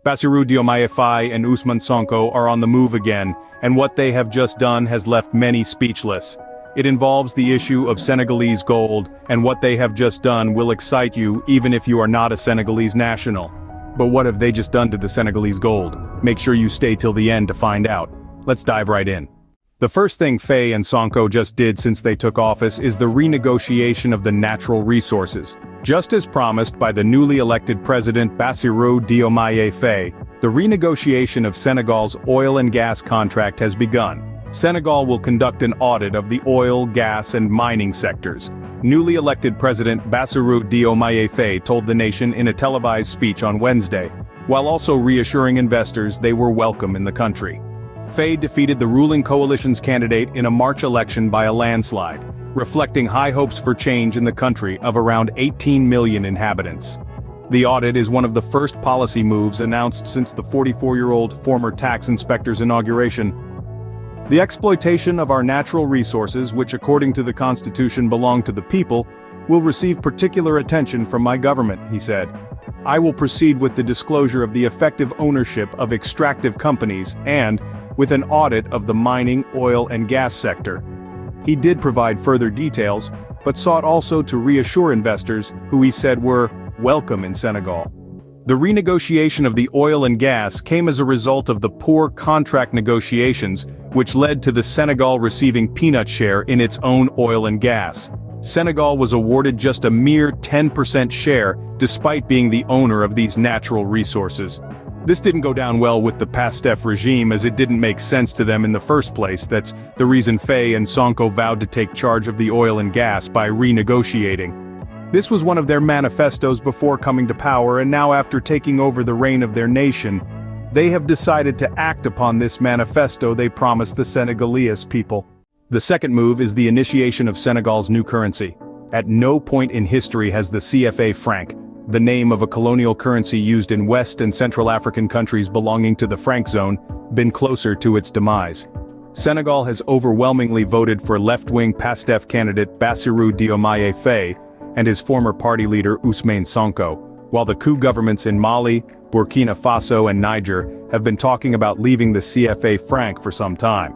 Bassirou Diomaye Faye and Ousmane Sonko are on the move again, and what they have just done has left many speechless. It involves the issue of Senegalese gold, and what they have just done will excite you even if you are not a Senegalese national. But what have they just done to the Senegalese gold? Make sure you stay till the end to find out. Let's dive right in. The first thing Faye and Sonko just did since they took office is the renegotiation of the natural resources. Just as promised by the newly elected president Bassirou Diomaye Faye, the renegotiation of Senegal's oil and gas contract has begun. Senegal will conduct an audit of the oil, gas and mining sectors. Newly elected President Bassirou Diomaye Faye told the nation in a televised speech on Wednesday, while also reassuring investors they were welcome in the country. Faye defeated the ruling coalition's candidate in a March election by a landslide, reflecting high hopes for change in the country of around 18 million inhabitants. The audit is one of the first policy moves announced since the 44-year-old former tax inspector's inauguration. The exploitation of our natural resources, which according to the Constitution belong to the people, will receive particular attention from my government, he said. I will proceed with the disclosure of the effective ownership of extractive companies and with an audit of the mining, oil and gas sector. He did provide further details, but sought also to reassure investors who he said were welcome in Senegal. The renegotiation of the oil and gas came as a result of the poor contract negotiations, which led to the Senegal receiving peanut share in its own oil and gas. Senegal was awarded just a mere 10% share, despite being the owner of these natural resources. This didn't go down well with the pastef regime as it didn't make sense to them in the first place. That's the reason Faye and Sonko vowed to take charge of the oil and gas by renegotiating. This was one of their manifestos before coming to power, and now after taking over the reign of their nation, they have decided to act upon this manifesto they promised the Senegalese people. The second move is the initiation of Senegal's new currency. At no point in history has the CFA franc, the name of a colonial currency used in West and Central African countries belonging to the franc zone, been closer to its demise. Senegal has overwhelmingly voted for left-wing pastef candidate Bassirou Diomaye Faye and his former party leader Ousmane Sonko, while the coup governments in Mali, Burkina Faso and Niger have been talking about leaving the CFA franc for some time.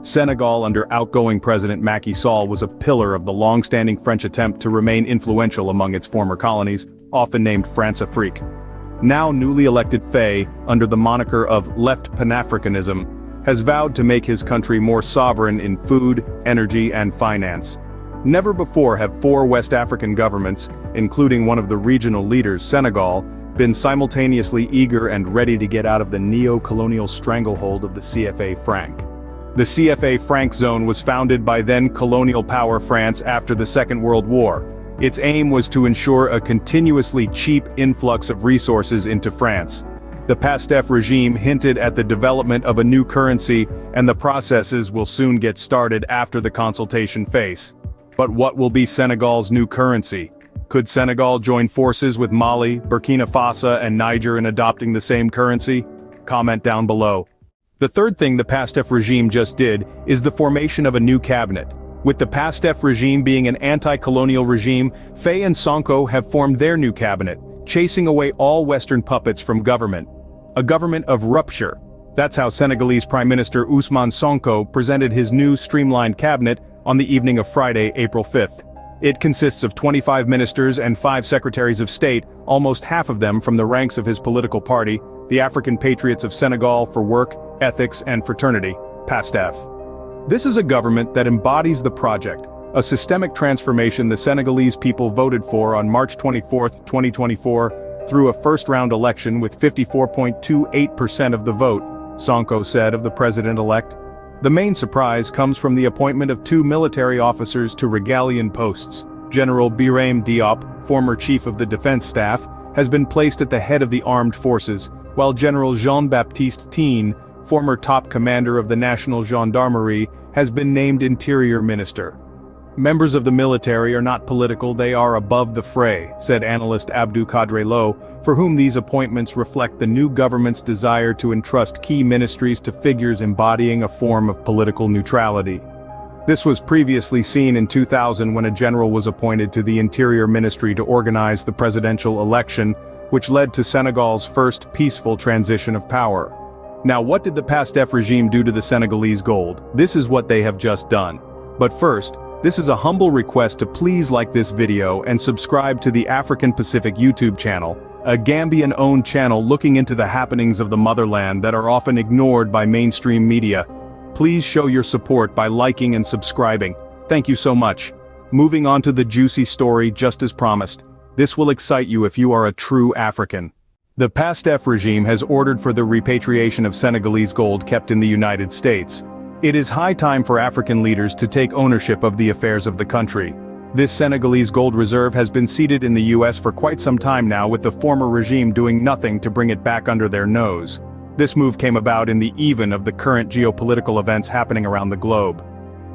Senegal under outgoing President Macky Sall was a pillar of the long-standing French attempt to remain influential among its former colonies, often named France-Afrique. Now newly elected Faye, under the moniker of left Pan-Africanism, has vowed to make his country more sovereign in food, energy and finance. Never before have four West African governments, including one of the regional leaders, Senegal, been simultaneously eager and ready to get out of the neo-colonial stranglehold of the CFA franc. The CFA franc zone was founded by then colonial power France after the Second World War. Its aim was to ensure a continuously cheap influx of resources into France. The pastef regime hinted at the development of a new currency, and the processes will soon get started after the consultation phase. But what will be Senegal's new currency? Could Senegal join forces with Mali, Burkina Faso and Niger in adopting the same currency? Comment down below. The third thing the pastef regime just did is the formation of a new cabinet. With the pastef regime being an anti-colonial regime, Faye and Sonko have formed their new cabinet, chasing away all Western puppets from government. A government of rupture. That's how Senegalese Prime Minister Ousmane Sonko presented his new streamlined cabinet on the evening of Friday, April 5th. It consists of 25 ministers and 5 secretaries of state, almost half of them from the ranks of his political party, the African Patriots of Senegal for Work, Ethics and Fraternity, PASTEF. This is a government that embodies the project, a systemic transformation the Senegalese people voted for on March 24, 2024, through a first-round election with 54.28% of the vote, Sonko said of the president-elect. The main surprise comes from the appointment of 2 military officers to regalian posts. General Birame Diop, former chief of the defense staff, has been placed at the head of the armed forces, while General Jean-Baptiste Tine, former top commander of the National Gendarmerie, has been named Interior Minister. Members of the military are not political, they are above the fray, said analyst Abdou Kadre Lo, for whom these appointments reflect the new government's desire to entrust key ministries to figures embodying a form of political neutrality. This was previously seen in 2000 when a general was appointed to the Interior Ministry to organize the presidential election, which led to Senegal's first peaceful transition of power. Now, what did the pastef regime do to the Senegalese gold? This is what they have just done. But first, this is a humble request to please like this video and subscribe to the African Pacific YouTube channel, a Gambian-owned channel looking into the happenings of the motherland that are often ignored by mainstream media. Please show your support by liking and subscribing. Thank you so much. Moving on to the juicy story just as promised. This will excite you if you are a true African. The pastef regime has ordered for the repatriation of Senegalese gold kept in the United States. It is high time for African leaders to take ownership of the affairs of the country. This Senegalese gold reserve has been seated in the US for quite some time now, with the former regime doing nothing to bring it back under their nose. This move came about in the even of the current geopolitical events happening around the globe.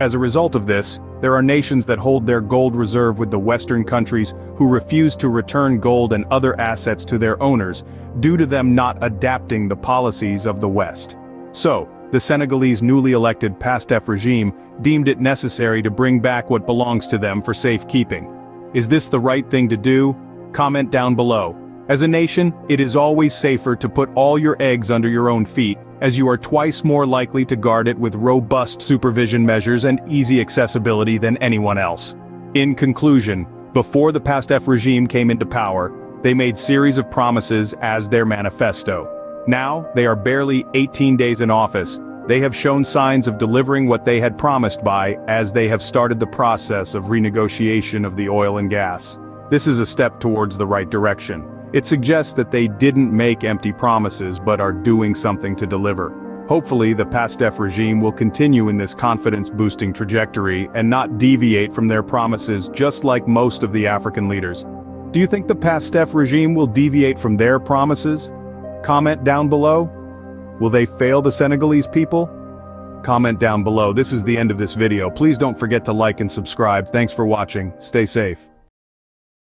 As a result of this, there are nations that hold their gold reserve with the Western countries who refuse to return gold and other assets to their owners, due to them not adapting the policies of the West. So, the Senegalese newly elected pastef regime deemed it necessary to bring back what belongs to them for safekeeping. Is this the right thing to do? Comment down below. As a nation, it is always safer to put all your eggs under your own feet, as you are twice more likely to guard it with robust supervision measures and easy accessibility than anyone else. In conclusion, before the pastef regime came into power, they made series of promises as their manifesto. Now, they are barely 18 days in office. They have shown signs of delivering what they had promised by, as they have started the process of renegotiation of the oil and gas. This is a step towards the right direction. It suggests that they didn't make empty promises but are doing something to deliver. Hopefully, the pastef regime will continue in this confidence-boosting trajectory and not deviate from their promises, just like most of the African leaders. Do you think the pastef regime will deviate from their promises? Comment down below. Will they fail the Senegalese people? Comment down below. This is the end of this video. Please don't forget to like and subscribe. Thanks for watching. Stay safe.